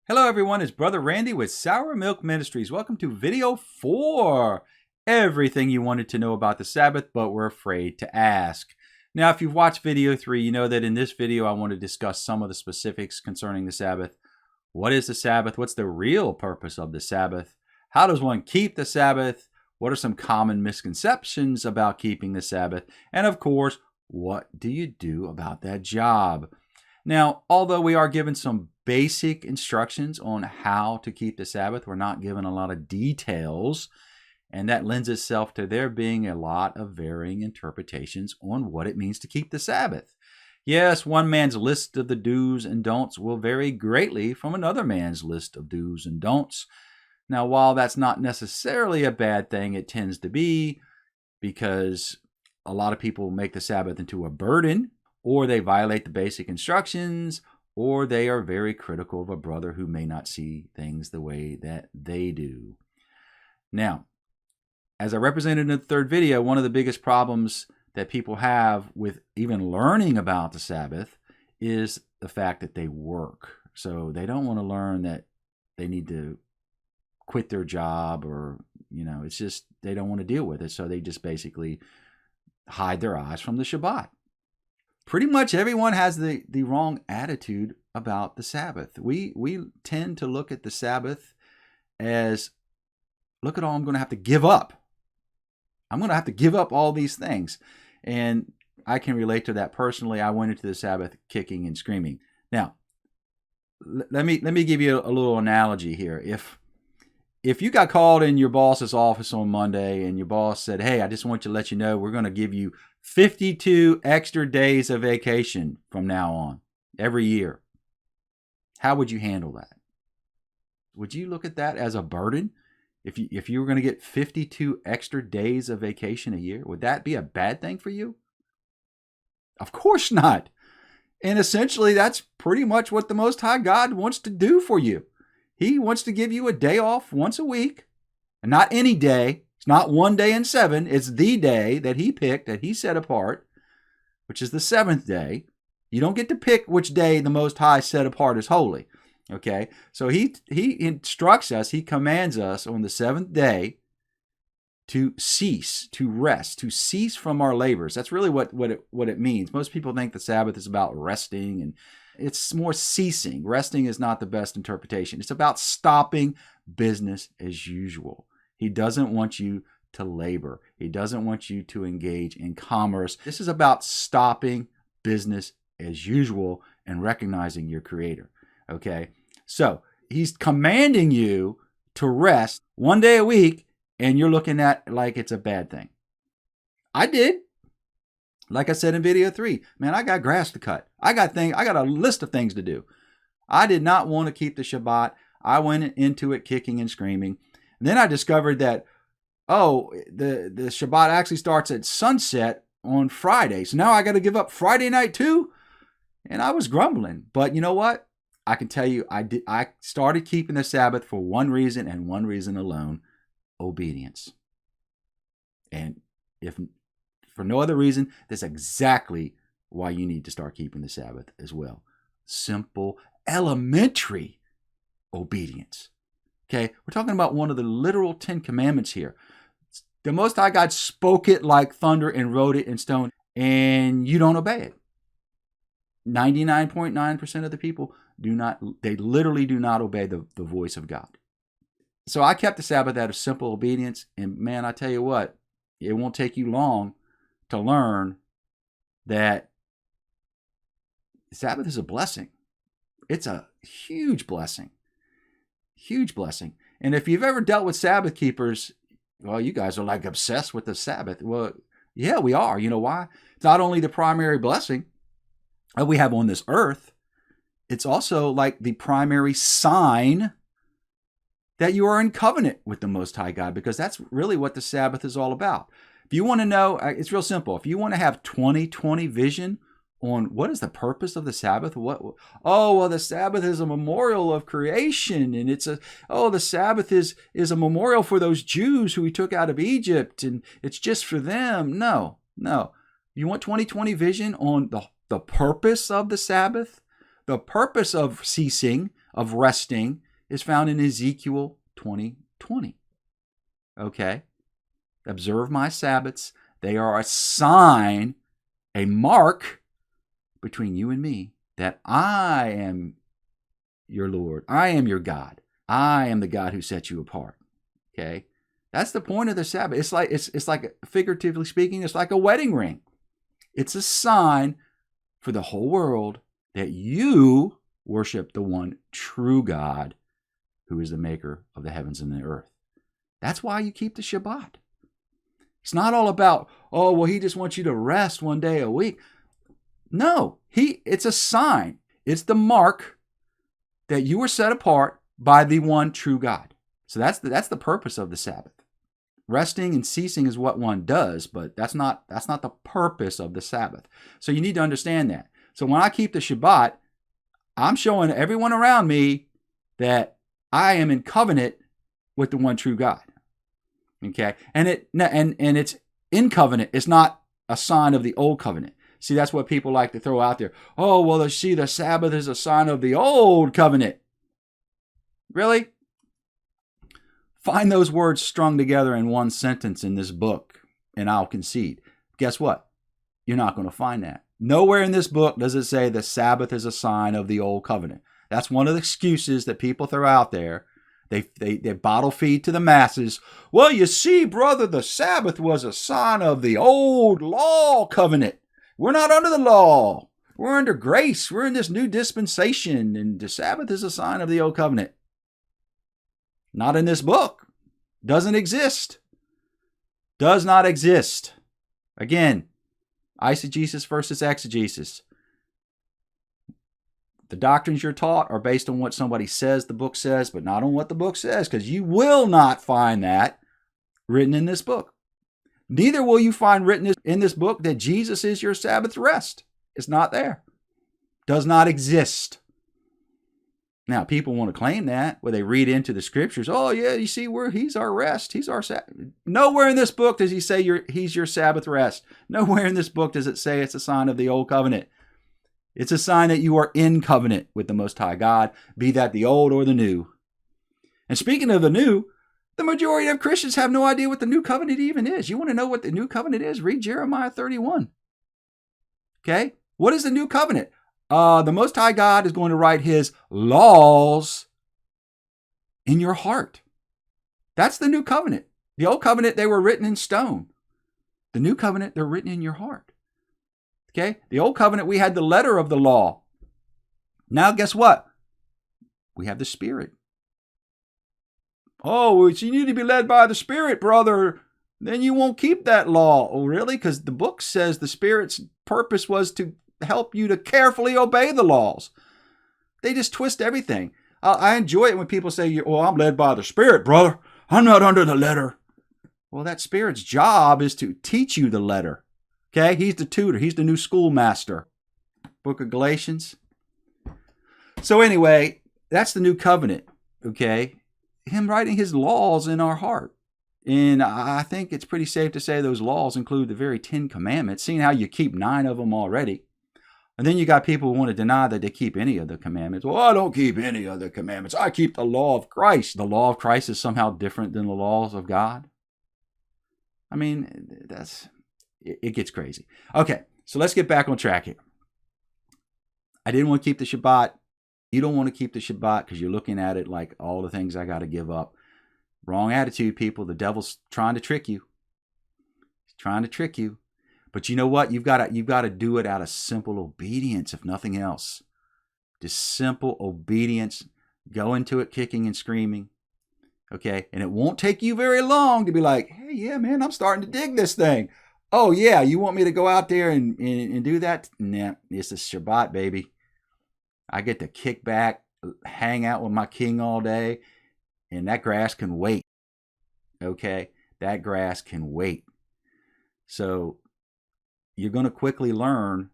Hello everyone, it's Brother Randy with Milk Ministries. Welcome to video 4. Everything you wanted to know about the Sabbath, but were afraid to ask. Now, if you've watched video 3, you know that in this video I want to discuss some of the specifics concerning the Sabbath. What is the Sabbath? What's the real purpose of the Sabbath? How does one keep the Sabbath? What are some common misconceptions about keeping the Sabbath? And of course, what do you do about that job? Now, although we are given some basic instructions on how to keep the Sabbath, we're not given a lot of details, and that lends itself to there being a lot of varying interpretations on what it means to keep the Sabbath. Yes, one man's list of the do's and don'ts will vary greatly from another man's list of do's and don'ts. Now, while that's not necessarily a bad thing, it tends to be because a lot of people make the Sabbath into a burden, or they violate the basic instructions, or they are very critical of a brother who may not see things the way that they do. Now, as I represented in the third video, one of the biggest problems that people have with even learning about the Sabbath is the fact that they work. So they don't want to learn that they need to quit their job, or, it's just they don't want to deal with it. So they just basically hide their eyes from the Shabbat. Pretty much everyone has the wrong attitude about the Sabbath. We tend to look at the Sabbath as, look at all I'm going to have to give up. I'm going to have to give up all these things. And I can relate to that personally. I went into the Sabbath kicking and screaming. Now, let me give you a little analogy here. If you got called in your boss's office on Monday and your boss said, "Hey, I just want to let you know we're going to give you 52 extra days of vacation from now on, every year," how would you handle that? Would you look at that as a burden? If you were going to get 52 extra days of vacation a year, would that be a bad thing for you? Of course not. And essentially, that's pretty much what the Most High God wants to do for you. He wants to give you a day off once a week, and not any day. It's not one day in 7. It's the day that he picked, that he set apart, which is the 7th day. You don't get to pick which day the Most High set apart as holy. Okay? So he instructs us, he commands us on the 7th day to cease, to rest, to cease from our labors. That's really what it means. Most people think the Sabbath is about resting, and it's more ceasing. Resting is not the best interpretation. It's about stopping business as usual. He doesn't want you to labor. He doesn't want you to engage in commerce. This is about stopping business as usual and recognizing your Creator. Okay? So he's commanding you to rest one day a week, and you're looking at it like it's a bad thing. I did. Like I said in video 3, man, I got grass to cut. I got a list of things to do. I did not want to keep the Shabbat. I went into it kicking and screaming. And then I discovered that, the Shabbat actually starts at sunset on Friday. So now I got to give up Friday night too? And I was grumbling. But you know what? I can tell you, I started keeping the Sabbath for one reason and one reason alone: obedience. And if for no other reason, that's exactly why you need to start keeping the Sabbath as well. Simple, elementary obedience. Okay, we're talking about one of the literal 10 commandments here. The Most High God spoke it like thunder and wrote it in stone, and you don't obey it. 99.9% of the people they literally do not obey the voice of God. So I kept the Sabbath out of simple obedience, and man, I tell you what, it won't take you long to learn that Sabbath is a blessing. It's a huge blessing. Huge blessing. And if you've ever dealt with Sabbath keepers, well, you guys are like obsessed with the Sabbath. Well, yeah, we are. You know why? It's not only the primary blessing that we have on this earth, it's also like the primary sign that you are in covenant with the Most High God, because that's really what the Sabbath is all about. If you want to know, it's real simple. If you want to have 20/20 vision on what is the purpose of the Sabbath, the Sabbath is a memorial of creation, and the Sabbath is a memorial for those Jews who he took out of Egypt, and it's just for them. No. You want 20/20 vision on the purpose of the Sabbath, the purpose of ceasing, of resting is found in Ezekiel 20:20. Okay? Observe my Sabbaths. They are a sign, a mark between you and me that I am your Lord. I am your God. I am the God who set you apart. Okay? That's the point of the Sabbath. It's like figuratively speaking, it's like a wedding ring. It's a sign for the whole world that you worship the one true God who is the maker of the heavens and the earth. That's why you keep the Shabbat. It's not all about, oh, well, he just wants you to rest one day a week. No, it's a sign. It's the mark that you were set apart by the one true God. So that's the purpose of the Sabbath. Resting and ceasing is what one does, but that's not the purpose of the Sabbath. So you need to understand that. So when I keep the Shabbat, I'm showing everyone around me that I am in covenant with the one true God. Okay? And it's in covenant. It's not a sign of the old covenant. See, that's what people like to throw out there. Oh, well, see, the Sabbath is a sign of the old covenant. Really? Find those words strung together in one sentence in this book, and I'll concede. Guess what? You're not going to find that. Nowhere in this book does it say the Sabbath is a sign of the old covenant. That's one of the excuses that people throw out there. They bottle feed to the masses. Well, you see, brother, the Sabbath was a sign of the old law covenant. We're not under the law. We're under grace. We're in this new dispensation, and the Sabbath is a sign of the old covenant. Not in this book. Doesn't exist. Does not exist. Again, eisegesis versus exegesis. The doctrines you're taught are based on what somebody says the book says, but not on what the book says, because you will not find that written in this book. Neither will you find written in this book that Jesus is your Sabbath rest. It's not there. Does not exist. Now, people want to claim that, where they read into the scriptures, oh, yeah, you see, he's our rest. He's our Sabbath. Nowhere in this book does he say he's your Sabbath rest. Nowhere in this book does it say it's a sign of the old covenant. It's a sign that you are in covenant with the Most High God, be that the old or the new. And speaking of the new, the majority of Christians have no idea what the new covenant even is. You want to know what the new covenant is? Read Jeremiah 31. Okay? What is the new covenant? The Most High God is going to write his laws in your heart. That's the new covenant. The old covenant, they were written in stone. The new covenant, they're written in your heart. Okay? The old covenant, we had the letter of the law. Now, guess what? We have the Spirit. Oh, you need to be led by the Spirit, brother. Then you won't keep that law. Oh, really? Because the book says the Spirit's purpose was to help you to carefully obey the laws. They just twist everything. I enjoy it when people say, oh, I'm led by the Spirit, brother. I'm not under the letter. Well, that Spirit's job is to teach you the letter. Okay? He's the tutor. He's the new schoolmaster. Book of Galatians. So anyway, that's the new covenant. Okay? Him writing his laws in our heart. And I think it's pretty safe to say those laws include the very 10 commandments, seeing how you keep 9 of them already. And then you got people who want to deny that they keep any of the commandments. Well, I don't keep any of the commandments. I keep the law of Christ. The law of Christ is somehow different than the laws of God. I mean, it gets crazy. Okay, so let's get back on track here. I didn't want to keep the Shabbat. You don't want to keep the Shabbat because you're looking at it like all the things I got to give up. Wrong attitude, people. The devil's trying to trick you. He's trying to trick you. But you know what? You've got to do it out of simple obedience, if nothing else. Just simple obedience. Go into it kicking and screaming. Okay? And it won't take you very long to be like, hey, yeah, man, I'm starting to dig this thing. Oh, yeah, you want me to go out there and do that? Nah, it's a Shabbat, baby. I get to kick back, hang out with my king all day, and that grass can wait. Okay? That grass can wait. So you're going to quickly learn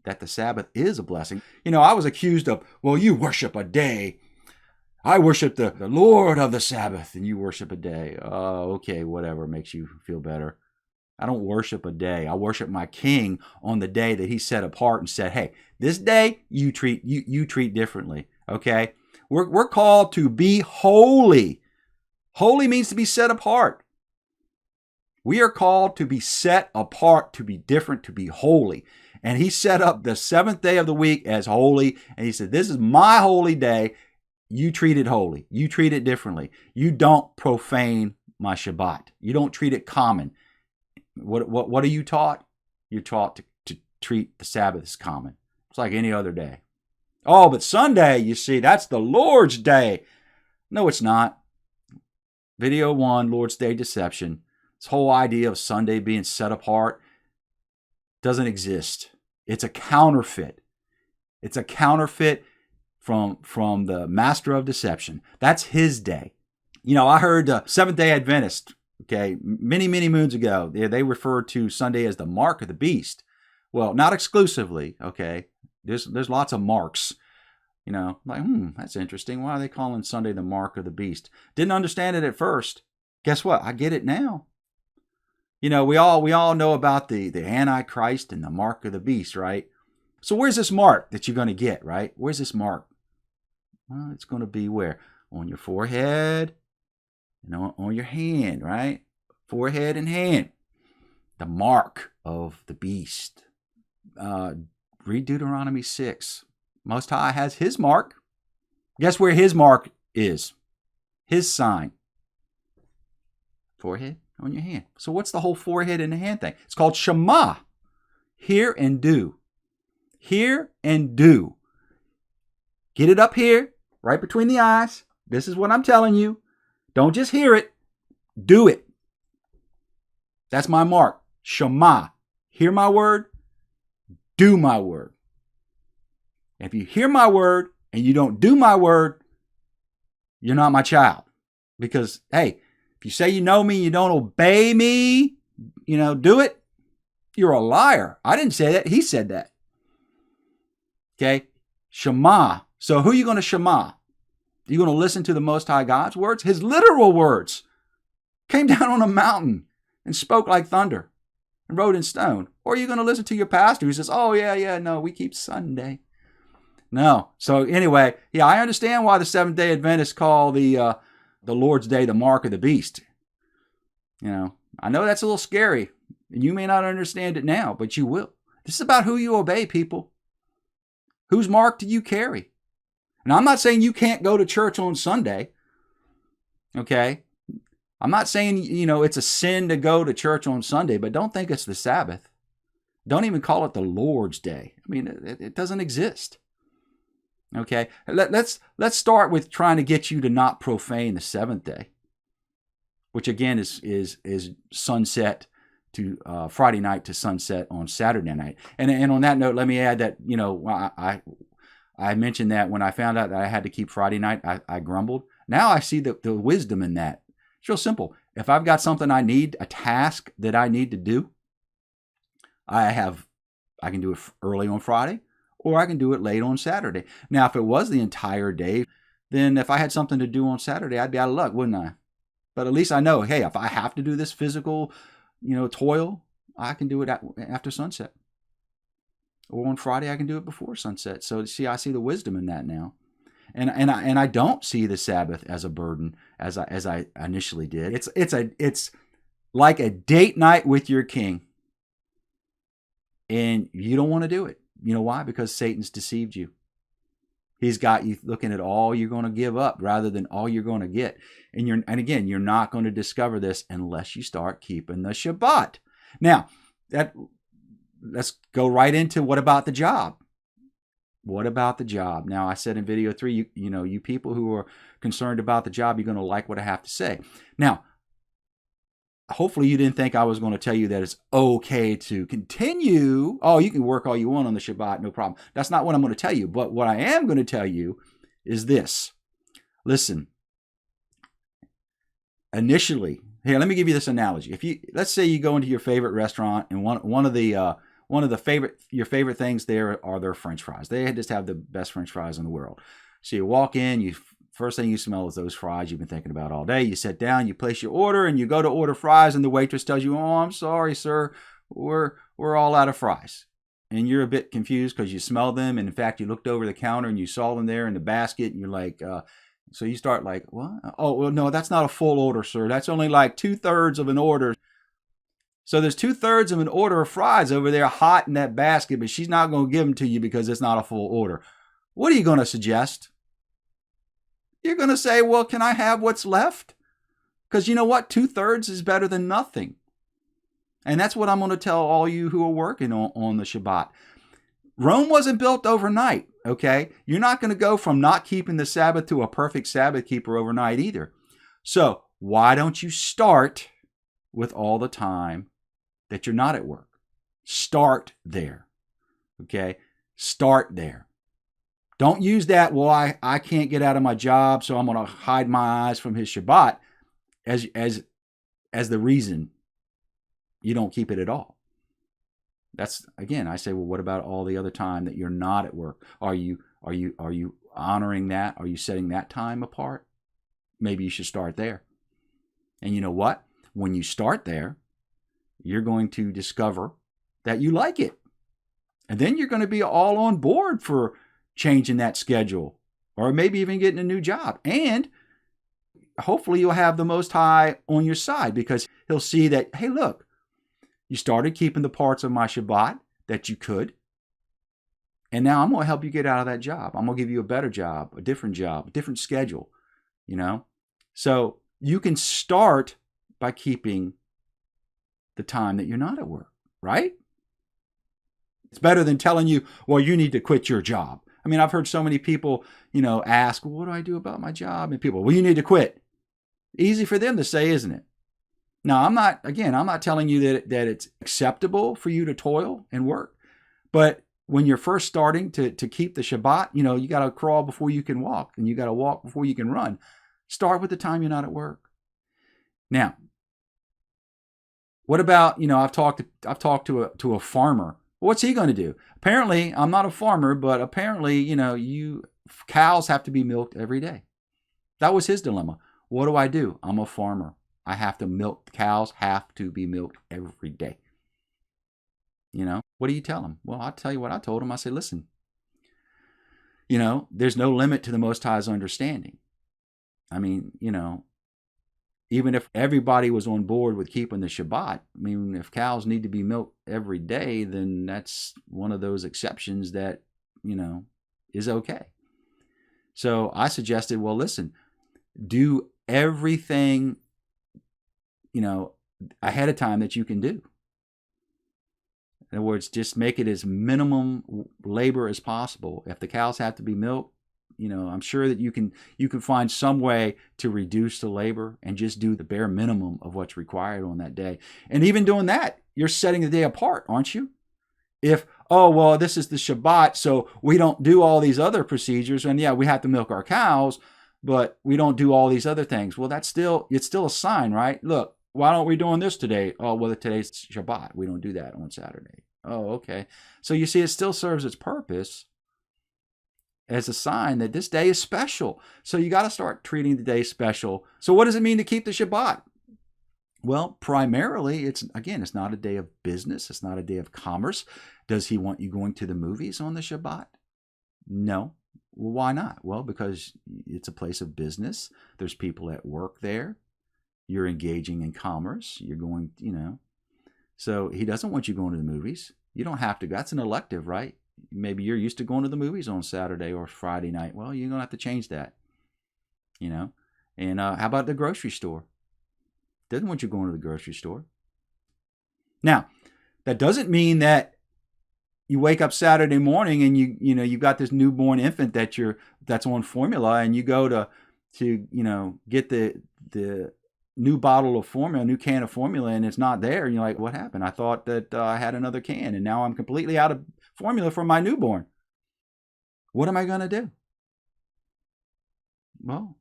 that the Sabbath is a blessing. You know, I was accused of, well, you worship a day. I worship the Lord of the Sabbath, and you worship a day. Oh, okay, whatever makes you feel better. I don't worship a day. I worship my king on the day that he set apart and said, hey, this day you treat differently, okay? We're called to be holy. Holy means to be set apart. We are called to be set apart, to be different, to be holy. And he set up the seventh day of the week as holy. And he said, this is my holy day. You treat it holy. You treat it differently. You don't profane my Shabbat. You don't treat it common. What are you taught? You're taught to treat the Sabbath as common. It's like any other day. Oh, but Sunday, you see, that's the Lord's Day. No, it's not. Video 1, Lord's Day deception. This whole idea of Sunday being set apart doesn't exist. It's a counterfeit. It's a counterfeit from the master of deception. That's his day. You know, I heard Seventh Day Adventist, okay, many moons ago, they referred to Sunday as the mark of the beast. Well, not exclusively, okay. There's lots of marks. You know, like, that's interesting. Why are they calling Sunday the mark of the beast? Didn't understand it at first. Guess what? I get it now. You know, we all know about the Antichrist and the mark of the beast, right? So where's this mark that you're going to get, right? Where's this mark? Well, it's going to be where? On your forehead and on your hand, right? Forehead and hand. The mark of the beast. Read Deuteronomy 6. Most High has his mark. Guess where his mark is? His sign. Forehead on your hand. So what's the whole forehead and the hand thing? It's called Shema. Hear and do. Hear and do. Get it up here, right between the eyes. This is what I'm telling you. Don't just hear it. Do it. That's my mark. Shema. Hear my word. Do my word. If you hear my word and you don't do my word, you're not my child. Because, hey, if you say you know me, you don't obey me, do it, you're a liar. I didn't say that. He said that. Okay? Shema. So who are you going to shema? You're going to listen to the Most High God's words? His literal words. Came down on a mountain and spoke like thunder and wrote in stone. Or are you going to listen to your pastor who says, oh, yeah, no, we keep Sunday. No. So anyway, yeah, I understand why the Seventh Day Adventists call the Lord's Day the mark of the beast. I know that's a little scary, and you may not understand it now, but you will. This is about who you obey, people. Whose mark do you carry? And I'm not saying you can't go to church on Sunday. Okay? I'm not saying, it's a sin to go to church on Sunday, but don't think it's the Sabbath. Don't even call it the Lord's Day. I mean, it doesn't exist. Okay, let's start with trying to get you to not profane the seventh day, which again is sunset to Friday night to sunset on Saturday night. And on that note, let me add that I mentioned that when I found out that I had to keep Friday night, I grumbled. Now I see the wisdom in that. It's real simple. If I've got something I need, a task that I need to do, I can do it early on Friday. Or I can do it late on Saturday. Now, if it was the entire day, then if I had something to do on Saturday, I'd be out of luck, wouldn't I? But at least I know, hey, if I have to do this physical, toil, I can do it after sunset. Or on Friday, I can do it before sunset. So see, I see the wisdom in that now. And I don't see the Sabbath as a burden as I initially did. It's like a date night with your king. And you don't want to do it. You know why? Because Satan's deceived you. He's got you looking at all you're going to give up rather than all you're going to get. And again, you're not going to discover this unless you start keeping the Shabbat. Now, let's go right into what about the job? What about the job? Now, I said in video 3, you people who are concerned about the job, you're going to like what I have to say. Now, hopefully you didn't think I was going to tell you that it's okay to continue. Oh, you can work all you want on the Shabbat, no problem. That's not what I'm going to tell you. But what I am going to tell you is this. Listen, initially, here, let me give you this analogy. Let's say you go into your favorite restaurant and one of your favorite things there are their French fries. They just have the best French fries in the world. So you walk in, first thing you smell is those fries you've been thinking about all day. You sit down, you place your order, and you go to order fries, and the waitress tells you, "Oh, I'm sorry, sir, we're all out of fries." and you're a bit confused because you smell them, and in fact you looked over the counter and you saw them there in the basket, and you're like, so you start like, what? Oh, well, no, that's not a full order, sir. That's only like 2/3 of an order. So there's 2/3 of an order of fries over there hot in that basket, but she's not going to give them to you because it's not a full order. What are you going to suggest? You're going to say, well, can I have what's left? Because you know what? 2/3 is better than nothing. And that's what I'm going to tell all you who are working on the Shabbat. Rome wasn't built overnight, okay? You're not going to go from not keeping the Sabbath to a perfect Sabbath keeper overnight either. So why don't you start with all the time that you're not at work? Start there, okay? Start there. Don't use that, well, I can't get out of my job, so I'm going to hide my eyes from his Shabbat as the reason you don't keep it at all. That's, again, I say, well, what about all the other time that you're not at work? Are you honoring that? Are you setting that time apart? Maybe you should start there. And you know what? When you start there, you're going to discover that you like it. And then you're going to be all on board for changing that schedule, or maybe even getting a new job. And hopefully you'll have the Most High on your side, because he'll see that, hey, look, you started keeping the parts of my Shabbat that you could, and now I'm going to help you get out of that job. I'm going to give you a better job, a different schedule, you know? So you can start by keeping the time that you're not at work, right? It's better than telling you, well, you need to quit your job. I mean, I've heard so many people, ask, well, what do I do about my job? And people, well, you need to quit. Easy for them to say, isn't it? Now, I'm not telling you that it's acceptable for you to toil and work. But when you're first starting to keep the Shabbat, you got to crawl before you can walk, and you got to walk before you can run. Start with the time you're not at work. Now, what about, I've talked to a farmer. What's he going to do? Apparently, I'm not a farmer, but apparently, cows have to be milked every day. That was his dilemma. What do? I'm a farmer. I have to milk. Cows have to be milked every day. What do you tell him? Well, I'll tell you what I told him. I said, listen, there's no limit to the Most High's understanding. I mean, even if everybody was on board with keeping the Shabbat, I mean, if cows need to be milked every day, then that's one of those exceptions that, is okay. So I suggested, well, listen, do everything, ahead of time that you can do. In other words, just make it as minimum labor as possible. If the cows have to be milked, I'm sure that you can find some way to reduce the labor and just do the bare minimum of what's required on that day. And even doing that, you're setting the day apart, aren't you? If, oh, well, this is the Shabbat, so we don't do all these other procedures, and yeah, we have to milk our cows, but we don't do all these other things. Well, it's still a sign, right? Look, why aren't we doing this today? Oh, well, today's Shabbat. We don't do that on Saturday. Oh, okay. So you see, it still serves its purpose as a sign that this day is special. So you got to start treating the day special. So what does it mean to keep the Shabbat? Well, primarily, it's not a day of business. It's not a day of commerce. Does he want you going to the movies on the Shabbat? No. Well, why not? Well, because it's a place of business. There's people at work there. You're engaging in commerce. You're going, So he doesn't want you going to the movies. You don't have to. That's an elective, right? Maybe you're used to going to the movies on Saturday or Friday night. Well, you're going to have to change that, And how about the grocery store? Doesn't want you going to the grocery store. Now, that doesn't mean that you wake up Saturday morning and you've got this newborn infant that's on formula, and you go to get the new bottle of formula, a new can of formula, and it's not there. And you're like, what happened? I thought that I had another can, and now I'm completely out of formula for my newborn. What am I going to do? Well,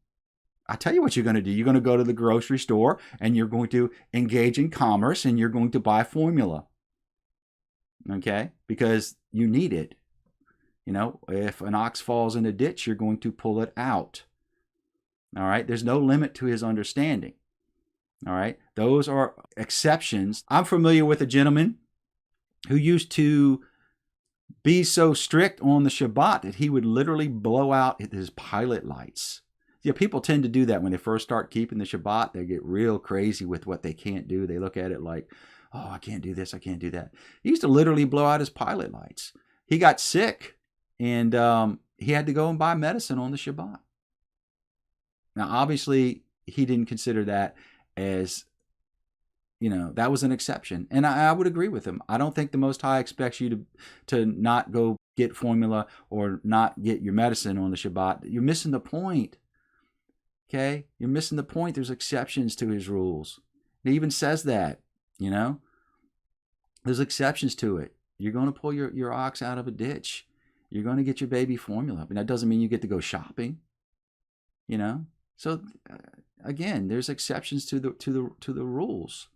I tell you what you're going to do. You're going to go to the grocery store, and you're going to engage in commerce, and you're going to buy formula. Okay? Because you need it. If an ox falls in a ditch, you're going to pull it out. All right? There's no limit to his understanding. All right? Those are exceptions. I'm familiar with a gentleman who used to be so strict on the Shabbat that he would literally blow out his pilot lights. Yeah, people tend to do that when they first start keeping the Shabbat. They get real crazy with what they can't do. They look at it like, oh, I can't do this, I can't do that. He used to literally blow out his pilot lights. He got sick, and he had to go and buy medicine on the Shabbat. Now, obviously, he didn't consider that as, that was an exception. And I would agree with him. I don't think the Most High expects you to not go get formula or not get your medicine on the Shabbat. You're missing the point. Okay? You're missing the point. There's exceptions to his rules. He even says that, There's exceptions to it. You're going to pull your ox out of a ditch. You're going to get your baby formula. But that doesn't mean you get to go shopping. So again, there's exceptions to the rules.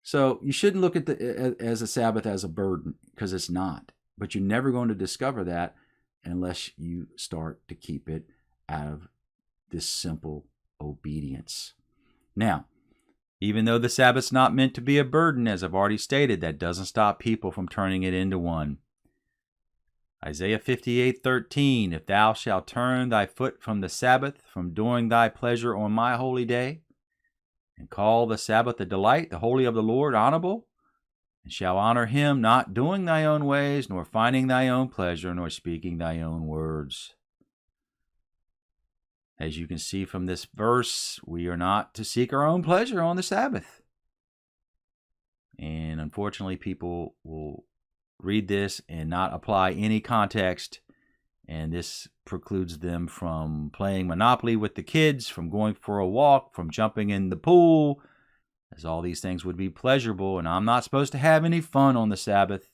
So you shouldn't look at as a Sabbath as a burden, because it's not. But you're never going to discover that unless you start to keep it out of this simple obedience. Now, even though the Sabbath's not meant to be a burden, as I've already stated, that doesn't stop people from turning it into one. Isaiah 58:13, if thou shalt turn thy foot from the Sabbath, from doing thy pleasure on my holy day, and call the Sabbath a delight, the holy of the Lord honorable, and shall honor him, not doing thy own ways, nor finding thy own pleasure, nor speaking thy own words. As you can see from this verse, we are not to seek our own pleasure on the Sabbath. And unfortunately, people will read this and not apply any context, and this precludes them from playing Monopoly with the kids, from going for a walk, from jumping in the pool, as all these things would be pleasurable, and I'm not supposed to have any fun on the Sabbath.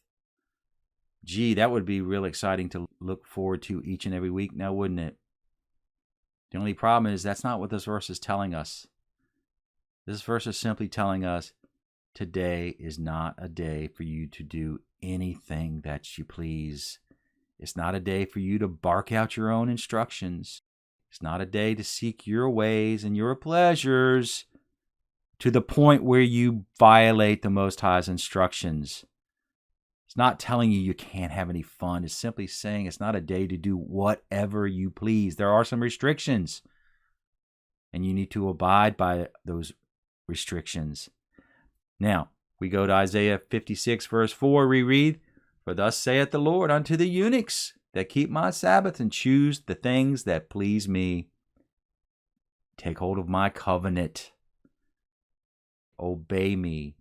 Gee, that would be real exciting to look forward to each and every week now, wouldn't it? The only problem is that's not what this verse is telling us. This verse is simply telling us today is not a day for you to do anything that you please. It's not a day for you to bark out your own instructions. It's not a day to seek your ways and your pleasures to the point where you violate the Most High's instructions. It's not telling you you can't have any fun. It's simply saying it's not a day to do whatever you please. There are some restrictions, and you need to abide by those restrictions. Now, we go to Isaiah 56, verse 4. We read, for thus saith the Lord unto the eunuchs that keep my Sabbath and choose the things that please me. Take hold of my covenant. Obey me.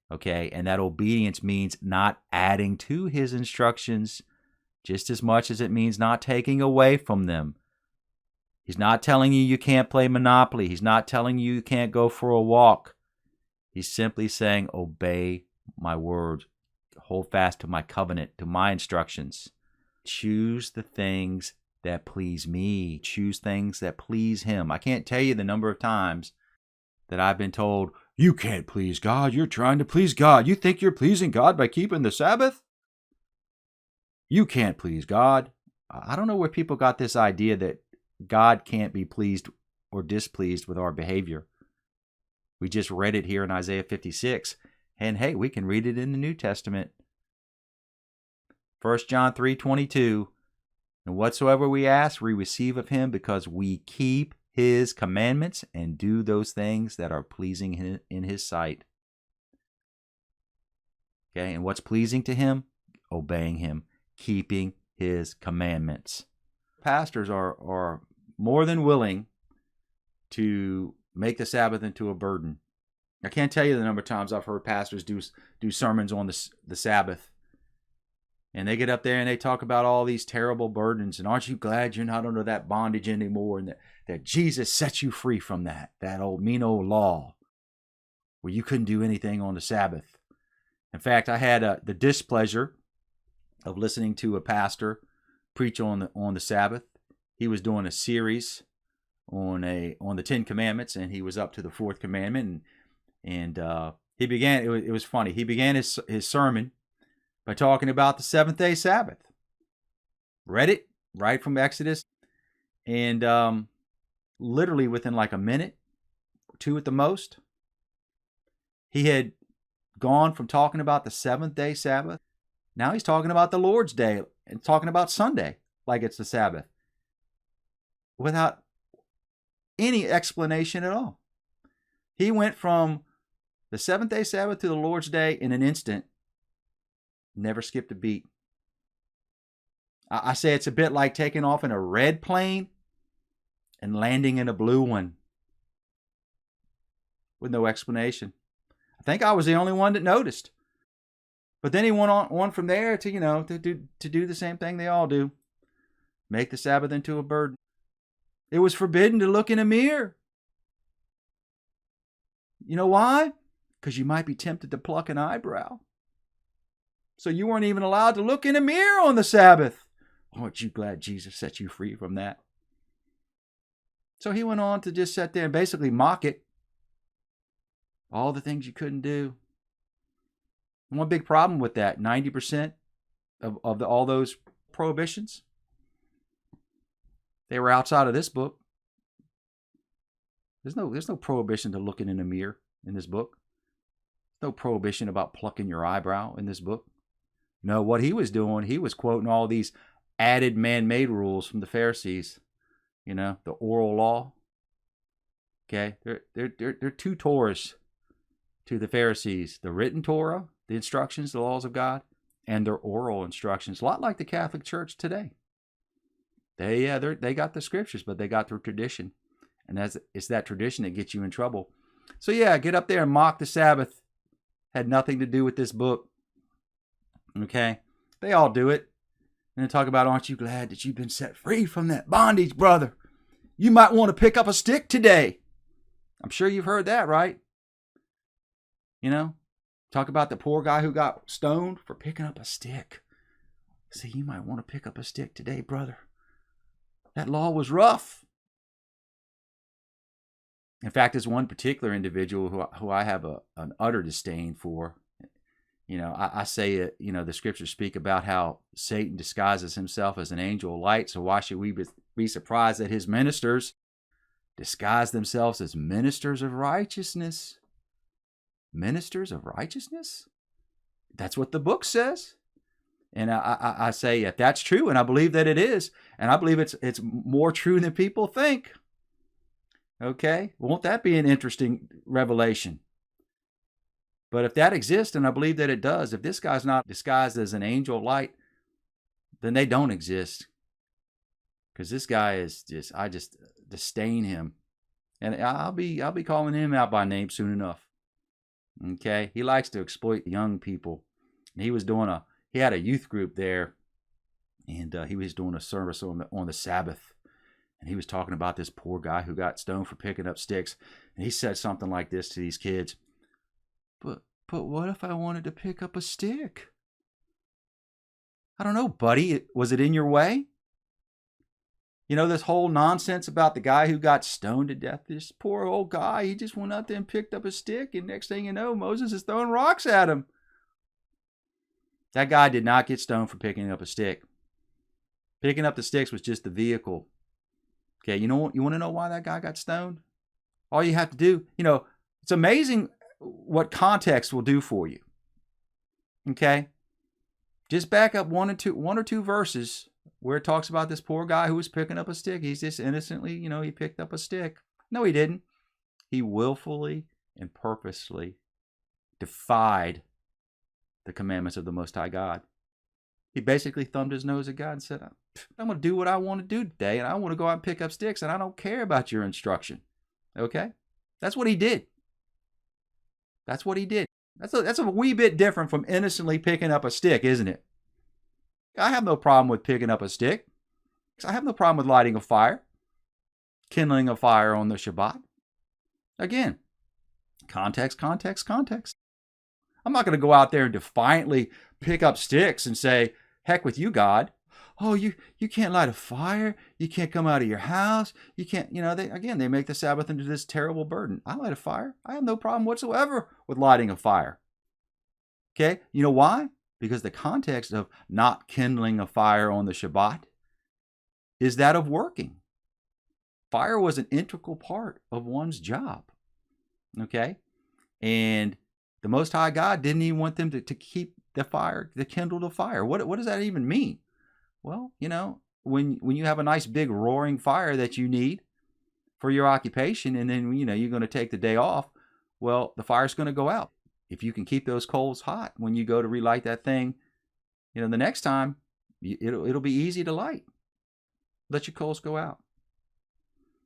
Okay, and that obedience means not adding to his instructions just as much as it means not taking away from them. He's not telling you you can't play Monopoly. He's not telling you you can't go for a walk. He's simply saying, obey my word. Hold fast to my covenant, to my instructions. Choose the things that please me. Choose things that please him. I can't tell you the number of times that I've been told, you can't please God. You're trying to please God. You think you're pleasing God by keeping the Sabbath? You can't please God. I don't know where people got this idea that God can't be pleased or displeased with our behavior. We just read it here in Isaiah 56. And hey, we can read it in the New Testament. 1 John 3:22. And whatsoever we ask, we receive of him, because we keep his commandments and do those things that are pleasing in his sight. Okay, and what's pleasing to him? Obeying him, keeping his commandments. Pastors are more than willing to make the Sabbath into a burden. I can't tell you the number of times I've heard pastors do sermons on the Sabbath. And they get up there and they talk about all these terrible burdens. And aren't you glad you're not under that bondage anymore? And that Jesus set you free from that mean old law where you couldn't do anything on the Sabbath. In fact, I had the displeasure of listening to a pastor preach on the Sabbath. He was doing a series on the Ten Commandments, and he was up to the fourth commandment. And he began. It was funny. He began his sermon by talking about the Seventh Day Sabbath. Read it right from Exodus, and literally within like a minute or two at the most, he had gone from talking about the Seventh Day Sabbath Now he's talking about the Lord's Day and talking about Sunday like it's the Sabbath without any explanation at all. He went from the Seventh Day Sabbath to the Lord's Day in an instant, never skipped a beat. I say it's a bit like taking off in a red plane and landing in a blue one with no explanation. I think I was the only one that noticed. But then he went on from there to, to do the same thing they all do. Make the Sabbath into a burden. It was forbidden to look in a mirror. You know why? Because you might be tempted to pluck an eyebrow. So you weren't even allowed to look in a mirror on the Sabbath. Aren't you glad Jesus set you free from that? So he went on to just sit there and basically mock it. All the things you couldn't do. One big problem with that, 90% of all those prohibitions, they were outside of this book. There's no prohibition to looking in a mirror in this book. No prohibition about plucking your eyebrow in this book. No, what he was doing, he was quoting all these added man-made rules from the Pharisees. The oral law. Okay, they're two Torahs to the Pharisees: the written Torah, the instructions, the laws of God, and their oral instructions. A lot like the Catholic Church today. They got the scriptures, but they got their tradition, and it's that tradition that gets you in trouble. So yeah, get up there and mock the Sabbath. Had nothing to do with this book. Okay, they all do it, and then talk about, aren't you glad that you've been set free from that bondage, brother? You might want to pick up a stick today. I'm sure you've heard that, right? Talk about the poor guy who got stoned for picking up a stick. Say, you might want to pick up a stick today, brother. That law was rough. In fact, there's one particular individual who I have an utter disdain for. I say it, the scriptures speak about how Satan disguises himself as an angel of light. So why should we be surprised that his ministers disguise themselves as ministers of righteousness? Ministers of righteousness? That's what the book says. And I say, if that's true, and I believe that it is, and I believe it's more true than people think. Okay? Won't that be an interesting revelation? But if that exists, and I believe that it does, if this guy's not disguised as an angel of light, then they don't exist. Because this guy I just disdain him. And I'll be calling him out by name soon enough. Okay? He likes to exploit young people. And he had a youth group there, and he was doing a service on the Sabbath. And he was talking about this poor guy who got stoned for picking up sticks. And he said something like this to these kids. But what if I wanted to pick up a stick? I don't know, buddy. Was it in your way? This whole nonsense about the guy who got stoned to death. This poor old guy, he just went out there and picked up a stick. And next thing you know, Moses is throwing rocks at him. That guy did not get stoned for picking up a stick. Picking up the sticks was just the vehicle. Okay, you want to know why that guy got stoned? All you have to do, it's amazing what context will do for you. Okay? Just back up one or two verses where it talks about this poor guy who was picking up a stick. He's just innocently, he picked up a stick. No, he didn't. He willfully and purposely defied the commandments of the Most High God. He basically thumbed his nose at God and said, I'm going to do what I want to do today, and I want to go out and pick up sticks, and I don't care about your instruction. Okay? That's what he did. That's what he did. That's a wee bit different from innocently picking up a stick, isn't it? I have no problem with picking up a stick. I have no problem with lighting a fire, kindling a fire on the Shabbat. Again, context, context, context. I'm not going to go out there and defiantly pick up sticks and say, heck with you, God. Oh, you can't light a fire. You can't come out of your house. You can't, they make the Sabbath into this terrible burden. I light a fire. I have no problem whatsoever with lighting a fire. Okay? You know why? Because the context of not kindling a fire on the Shabbat is that of working. Fire was an integral part of one's job. Okay? And the Most High God didn't even want them to keep the fire, to kindle the fire. What does that even mean? Well, when you have a nice big roaring fire that you need for your occupation, and then you're going to take the day off, well, the fire's going to go out. If you can keep those coals hot when you go to relight that thing, the next time it'll be easy to light. Let your coals go out.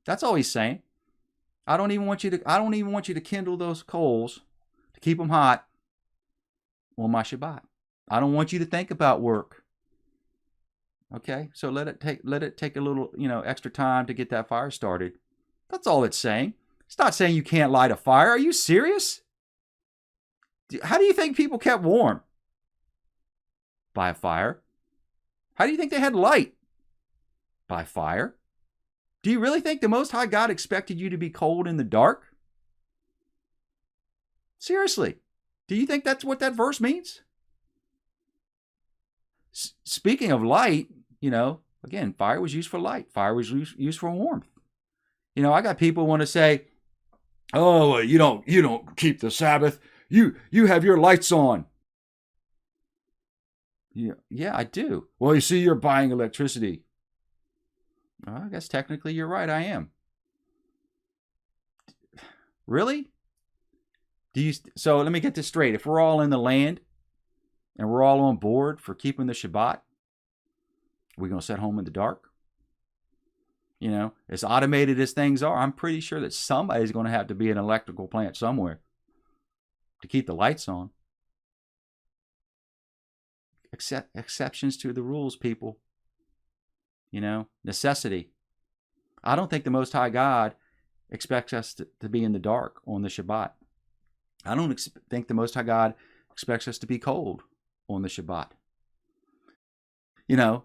That's all he's saying. I don't even want you to kindle those coals to keep them hot on my Shabbat. I don't want you to think about work. Okay, so let it take a little extra time to get that fire started. That's all it's saying. It's not saying you can't light a fire. Are you serious? How do you think people kept warm? By a fire. How do you think they had light? By fire. Do you really think the Most High God expected you to be cold in the dark? Seriously, do you think that's what that verse means? Speaking of light, again, fire was used for light. Fire was used for warmth. I got people want to say, "Oh, you don't keep the Sabbath. You have your lights on." Yeah, I do. Well, you see, you're buying electricity. Well, I guess technically you're right. I am. Really? So let me get this straight. If we're all in the land and we're all on board for keeping the Shabbat, we're going to sit home in the dark? As automated as things are, I'm pretty sure that somebody's going to have to be an electrical plant somewhere to keep the lights on. Exceptions to the rules, people. Necessity. I don't think the Most High God expects us to be in the dark on the Shabbat. I don't think the Most High God expects us to be cold on the Shabbat. The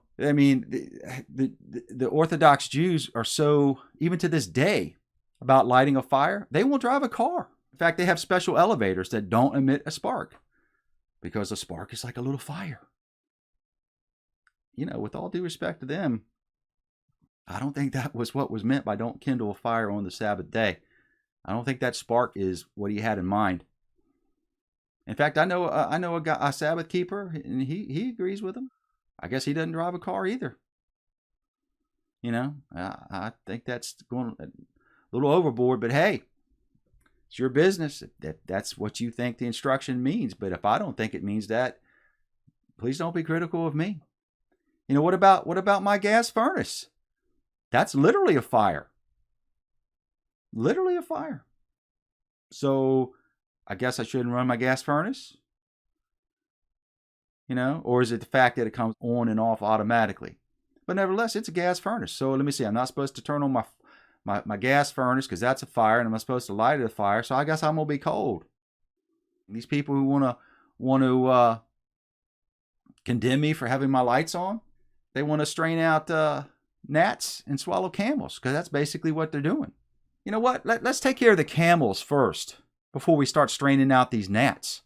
Orthodox Jews are so, even to this day, about lighting a fire. They won't drive a car. In fact, they have special elevators that don't emit a spark because a spark is like a little fire. With all due respect to them, I don't think that was what was meant by don't kindle a fire on the Sabbath day. I don't think that spark is what he had in mind. In fact, I know a Sabbath keeper, and he agrees with him. I guess he doesn't drive a car either. I think that's going a little overboard, but hey, it's your business. That's what you think the instruction means. But if I don't think it means that, please don't be critical of me. What about my gas furnace? That's literally a fire. Literally a fire. So I guess I shouldn't run my gas furnace? Or is it the fact that it comes on and off automatically? But nevertheless, it's a gas furnace. So let me see. I'm not supposed to turn on my gas furnace because that's a fire, and I'm supposed to light a fire. So I guess I'm going to be cold. These people who want to condemn me for having my lights on, they want to strain out gnats and swallow camels, because that's basically what they're doing. You know what? Let's take care of the camels first before we start straining out these gnats.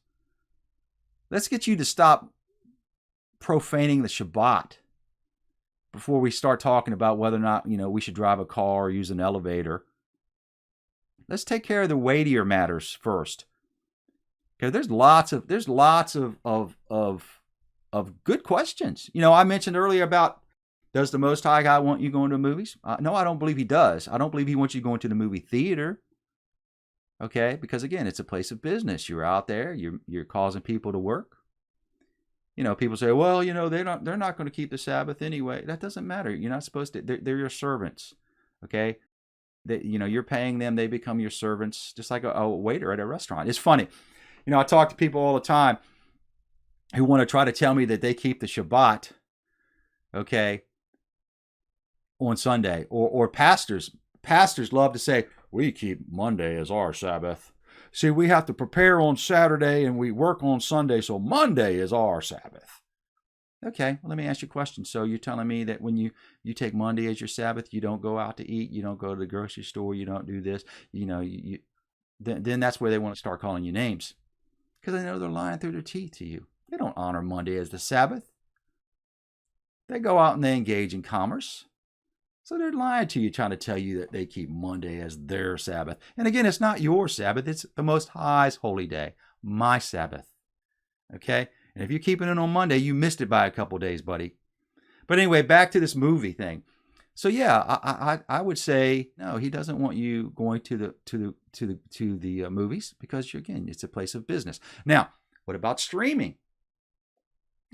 Let's get you to stop profaning the Shabbat before we start talking about whether or not, we should drive a car or use an elevator. Let's take care of the weightier matters first. Okay, there's lots of good questions. I mentioned earlier about, does the Most High God want you going to movies? No, I don't believe he does. I don't believe he wants you going to the movie theater. Okay, because again, it's a place of business. You're out there. You're causing people to work. People say, well, they're not going to keep the Sabbath anyway. That doesn't matter. You're not supposed to. They're your servants. Okay, you're paying them. They become your servants, just like a waiter at a restaurant. It's funny. I talk to people all the time who want to try to tell me that they keep the Shabbat, okay, on Sunday, or pastors love to say, we keep Monday as our Sabbath. See, we have to prepare on Saturday and we work on Sunday, so Monday is our Sabbath. Okay, well, let me ask you a question. So you're telling me that when you take Monday as your Sabbath, you don't go out to eat, you don't go to the grocery store, you don't do this, then that's where they want to start calling you names, because they know they're lying through their teeth to you. They don't honor Monday as the Sabbath. They go out and they engage in commerce. So they're lying to you, trying to tell you that they keep Monday as their Sabbath. And again, it's not your Sabbath. It's the Most High's holy day, my Sabbath. Okay? And if you're keeping it on Monday, you missed it by a couple days, buddy. But anyway, back to this movie thing. So yeah, I would say no. He doesn't want you going to the movies because again, it's a place of business. Now, what about streaming?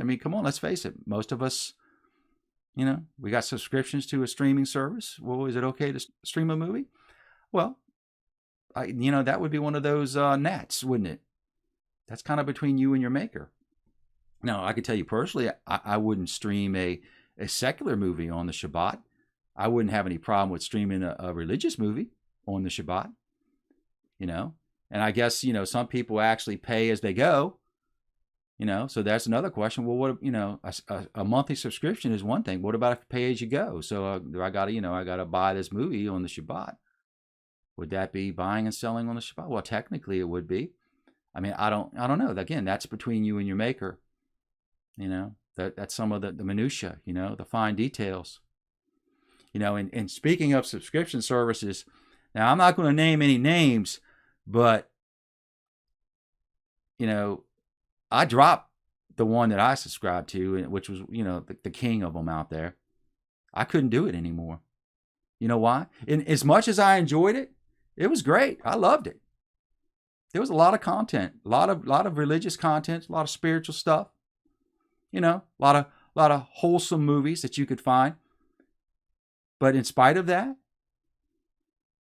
I mean, come on, let's face it. Most of us, we got subscriptions to a streaming service. Well, is it okay to stream a movie? Well, that would be one of those gnats, wouldn't it? That's kind of between you and your maker. Now, I can tell you personally, I wouldn't stream a secular movie on the Shabbat. I wouldn't have any problem with streaming a religious movie on the Shabbat, And I guess, some people actually pay as they go, So that's another question. Well, what, a monthly subscription is one thing. What about if pay as you go? So I got to buy this movie on the Shabbat. Would that be buying and selling on the Shabbat? Well, technically it would be. I mean, I don't know. Again, that's between you and your maker. That's some of the minutia, the fine details. And speaking of subscription services, now I'm not going to name any names, but, I dropped the one that I subscribed to, which was, the king of them out there. I couldn't do it anymore. You know why? And as much as I enjoyed it, it was great. I loved it. There was a lot of content, a lot of religious content, a lot of spiritual stuff, a lot of wholesome movies that you could find. But in spite of that,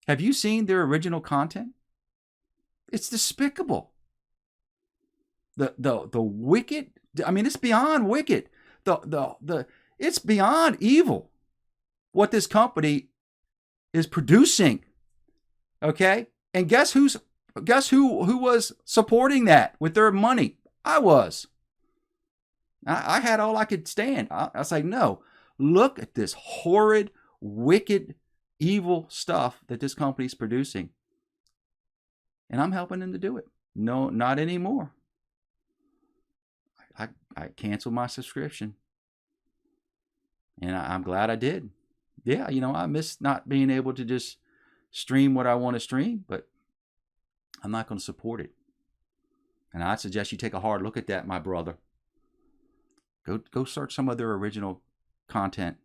have you seen their original content? It's despicable. The wicked, I mean, it's beyond wicked. It's beyond evil what this company is producing. Okay? And guess who was supporting that with their money? I was. I had all I could stand. I was like, no, look at this horrid, wicked, evil stuff that this company's producing. And I'm helping them to do it. No, not anymore. I canceled my subscription. And I'm glad I did. Yeah, I miss not being able to just stream what I want to stream, but I'm not going to support it. And I'd suggest you take a hard look at that, my brother. Go search some of their original content,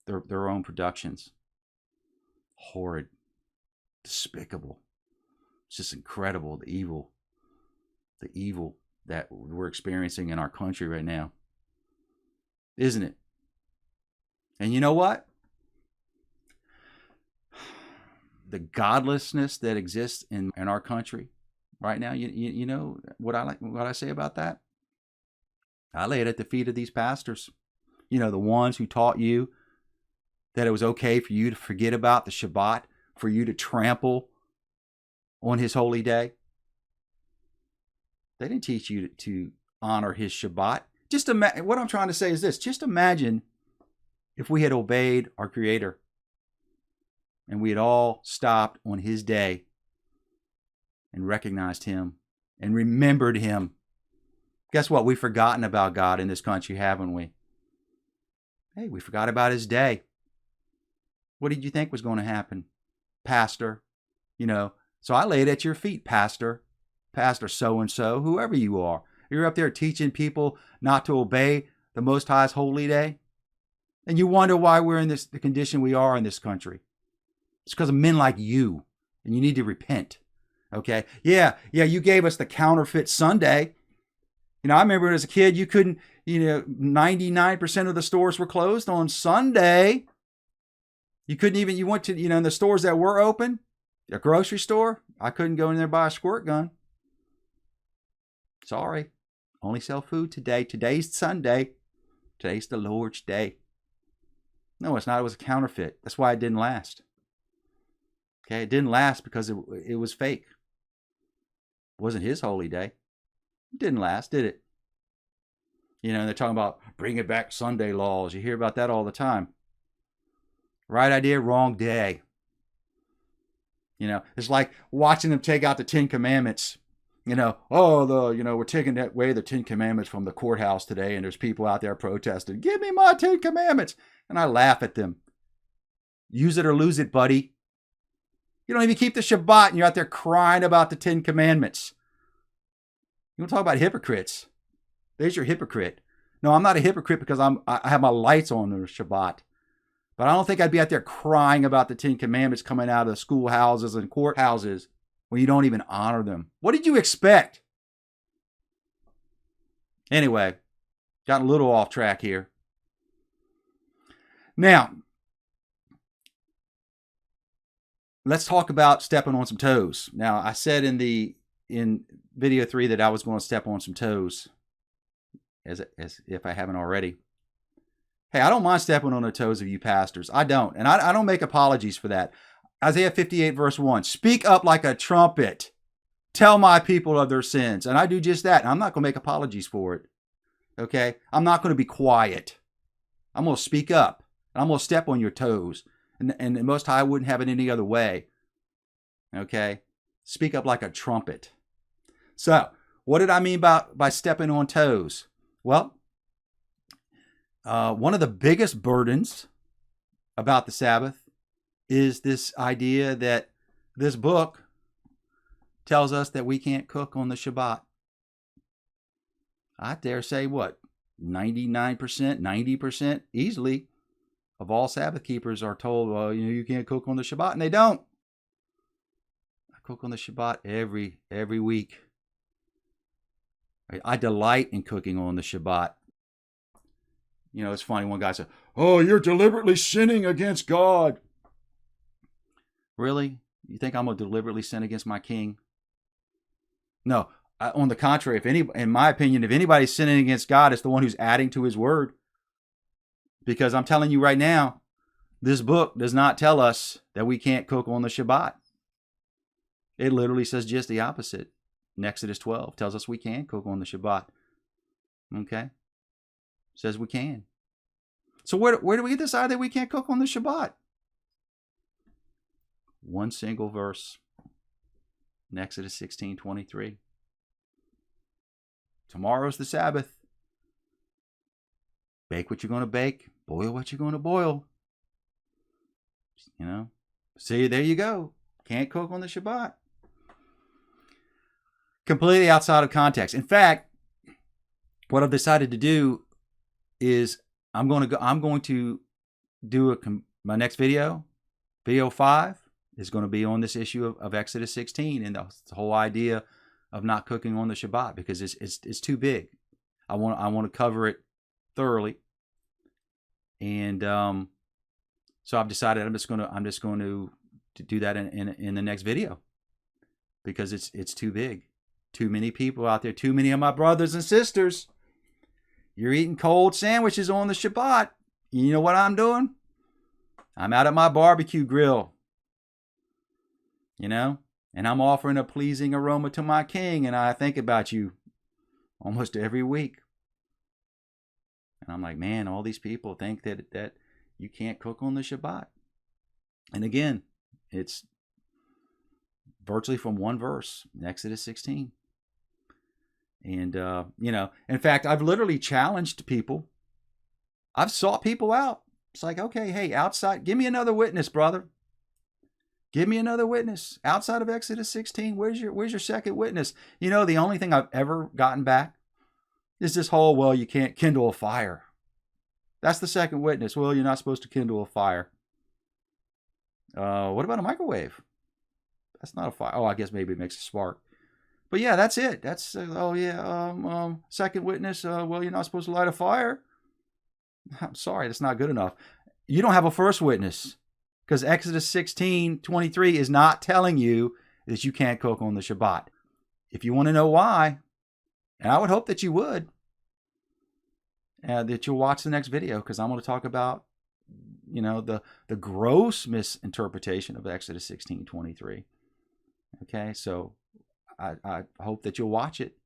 their own productions. Horrid, despicable. It's just incredible, the evil that we're experiencing in our country right now. Isn't it? And you know what? The godlessness that exists in our country right now, you know what I say about that? I lay it at the feet of these pastors. The ones who taught you that it was okay for you to forget about the Shabbat, for you to trample on his holy day. They didn't teach you to honor his Shabbat. What I'm trying to say is this. Just imagine if we had obeyed our Creator and we had all stopped on his day and recognized him and remembered him. Guess what? We've forgotten about God in this country, haven't we? Hey, we forgot about his day. What did you think was going to happen, Pastor? So I lay it at your feet, Pastor so-and-so, whoever you are. You're up there teaching people not to obey the Most High's holy day. And you wonder why we're in the condition we are in this country. It's because of men like you. And you need to repent. Okay? Yeah, you gave us the counterfeit Sunday. I remember as a kid, you couldn't, 99% of the stores were closed on Sunday. You couldn't even, you went to, in the stores that were open, a grocery store, I couldn't go in there and buy a squirt gun. Sorry. Only sell food today. Today's Sunday. Today's the Lord's day. No, it's not. It was a counterfeit. That's why it didn't last. Okay, it didn't last because it was fake. It wasn't his holy day. It didn't last, did it? They're talking about bringing back Sunday laws. You hear about that all the time. Right idea, wrong day. It's like watching them take out the 10 Commandments. We're taking away the 10 Commandments from the courthouse today, and there's people out there protesting. Give me my 10 Commandments. And I laugh at them. Use it or lose it, buddy. You don't even keep the Shabbat, and you're out there crying about the 10 Commandments. You want to talk about hypocrites? There's your hypocrite. No, I'm not a hypocrite because I have my lights on the Shabbat. But I don't think I'd be out there crying about the 10 Commandments coming out of schoolhouses and courthouses when you don't even honor them. What did you expect? Anyway, got a little off track here. Now, let's talk about stepping on some toes. Now, I said in video 3 that I was going to step on some toes, as if I haven't already. Hey, I don't mind stepping on the toes of you pastors. I don't. And I don't make apologies for that. Isaiah 58 verse 1, speak up like a trumpet. Tell my people of their sins. And I do just that. And I'm not going to make apologies for it. Okay? I'm not going to be quiet. I'm going to speak up. And I'm going to step on your toes. And the Most High wouldn't have it any other way. Okay? Speak up like a trumpet. So, what did I mean by stepping on toes? Well, one of the biggest burdens about the Sabbath is this idea that this book tells us that we can't cook on the Shabbat. I dare say, what, 99%, 90% easily of all Sabbath keepers are told, well, you can't cook on the Shabbat, and they don't. I cook on the Shabbat every week. I delight in cooking on the Shabbat. It's funny. One guy said, oh, you're deliberately sinning against God. Really? You think I'm going to deliberately sin against my king? No. On the contrary, in my opinion, if anybody's sinning against God, it's the one who's adding to his word. Because I'm telling you right now, this book does not tell us that we can't cook on the Shabbat. It literally says just the opposite. In Exodus 12 tells us we can cook on the Shabbat. Okay? Says we can. So where do we decide that we can't cook on the Shabbat? One single verse. In Exodus 16:23. Tomorrow's the Sabbath. Bake what you're going to bake. Boil what you're going to boil. See, there you go. Can't cook on the Shabbat. Completely outside of context. In fact, what I've decided to do is I'm going to do my next video. Video 5 is going to be on this issue of Exodus 16 and the whole idea of not cooking on the Shabbat, because it's too big. I want to cover it thoroughly, and so I've decided I'm just going to do that in the next video, because it's too big. Too many people out there. Too many of my brothers and sisters. You're eating cold sandwiches on the Shabbat. You know what I'm doing? I'm out at my barbecue grill. And I'm offering a pleasing aroma to my king, and I think about you almost every week. And I'm like, man, all these people think that you can't cook on the Shabbat. And again, it's virtually from one verse, Exodus 16. And, in fact, I've literally challenged people. I've sought people out. It's like, okay, hey, outside, give me another witness, brother. Give me another witness. Outside of Exodus 16, where's your second witness? The only thing I've ever gotten back is this whole, well, you can't kindle a fire. That's the second witness. Well, you're not supposed to kindle a fire. What about a microwave? That's not a fire. Oh, I guess maybe it makes a spark. But yeah, that's it. That's, second witness. Well, you're not supposed to light a fire. I'm sorry, that's not good enough. You don't have a first witness, because Exodus 16:23 is not telling you that you can't cook on the Shabbat. If you want to know why, and I would hope that you would, that you'll watch the next video, because I'm going to talk about, the gross misinterpretation of Exodus 16:23. Okay, so I hope that you'll watch it.